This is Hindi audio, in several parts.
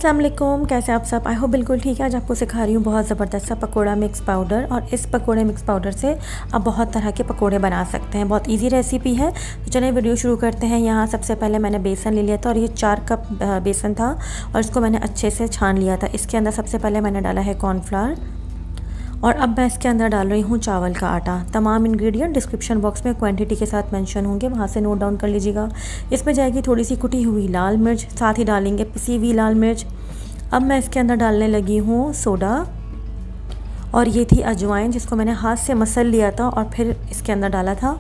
अस्सलाम वालेकुम, कैसे आप सब। आई होप बिल्कुल ठीक है। आज आपको सिखा रही हूँ बहुत ज़बरदस्त सा पकोड़ा मिक्स पाउडर। और इस पकोड़े मिक्स पाउडर से आप बहुत तरह के पकोड़े बना सकते हैं। बहुत इजी रेसिपी है। तो चलिए वीडियो शुरू करते हैं। यहाँ सबसे पहले मैंने बेसन ले लिया था और ये 4 कप बेसन था और इसको मैंने अच्छे से छान लिया था। इसके अंदर सबसे पहले मैंने डाला है कॉर्नफ्लावर और अब मैं इसके अंदर डाल रही हूँ चावल का आटा। तमाम इंग्रेडिएंट डिस्क्रिप्शन बॉक्स में क्वांटिटी के साथ मेंशन होंगे, वहाँ से नोट डाउन कर लीजिएगा। इसमें जाएगी थोड़ी सी कुटी हुई लाल मिर्च, साथ ही डालेंगे पिसी हुई लाल मिर्च। अब मैं इसके अंदर डालने लगी हूँ सोडा और ये थी अजवाइन जिसको मैंने हाथ से मसल लिया था और फिर इसके अंदर डाला था।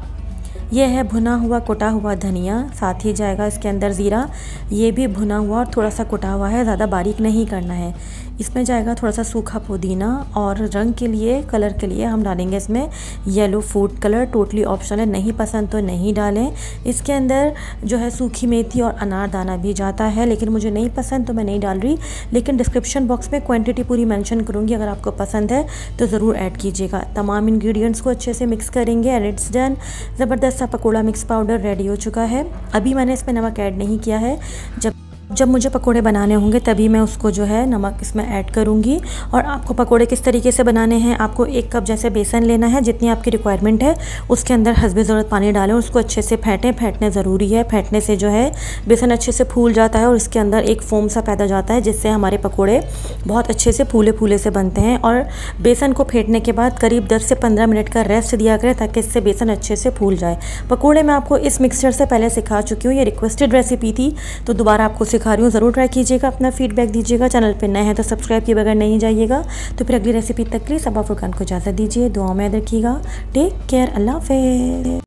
ये है भुना हुआ कुटा हुआ धनिया, साथ ही जाएगा इसके अंदर ज़ीरा, ये भी भुना हुआ और थोड़ा सा कुटा हुआ है, ज़्यादा बारीक नहीं करना है। इसमें जाएगा थोड़ा सा सूखा पुदीना और रंग के लिए, कलर के लिए हम डालेंगे इसमें yellow food colour. Totally optional है, नहीं पसंद तो नहीं डालें। इसके अंदर जो है सूखी मेथी और अनारदाना भी जाता है, लेकिन मुझे नहीं पसंद तो मैं नहीं डाल रही। लेकिन डिस्क्रिप्शन बॉक्स में क्वांटिटी पूरी मेंशन करूँगी, अगर आपको पसंद है तो ज़रूर ऐड कीजिएगा। तमाम इंग्रेडिएंट्स को अच्छे से मिक्स करेंगे एंड इट्स डन। ज़बरदस्त सा पकोड़ा मिक्स पाउडर रेडी हो चुका है। अभी मैंने इसमें नमक ऐड नहीं किया है, जब मुझे पकोड़े बनाने होंगे तभी मैं उसको जो है नमक इसमें ऐड करूँगी। और आपको पकोड़े किस तरीके से बनाने हैं, आपको 1 कप जैसे बेसन लेना है, जितनी आपकी रिक्वायरमेंट है उसके अंदर हस्बे ज़रूरत पानी डालें, उसको अच्छे से फेंटने ज़रूरी है। फेंटने से जो है बेसन अच्छे से फूल जाता है और इसके अंदर एक फोम सा पैदा जाता है, जिससे हमारे पकोड़े बहुत अच्छे से फूले फूले से बनते हैं। और बेसन को फेंटने के बाद करीब 10 से 15 मिनट का रेस्ट दिया करें ताकि इससे बेसन अच्छे से फूल जाए। पकोड़े मैं आपको इस मिक्सचर से पहले सिखा चुकी हूँ, ये रिक्वेस्टेड रेसिपी थी तो दोबारा आपको सिखा रही हूँ। ज़रूर ट्राई कीजिएगा, अपना फीडबैक दीजिएगा। चैनल पे नए हैं तो सब्सक्राइब किए बगैर नहीं जाइएगा। तो फिर अगली रेसिपी तक के लिए सबा फुरकान को इजाज़त दीजिए। दुआओं में याद रखिएगा। टेक केयर, अल्लाह हाफ़िज़।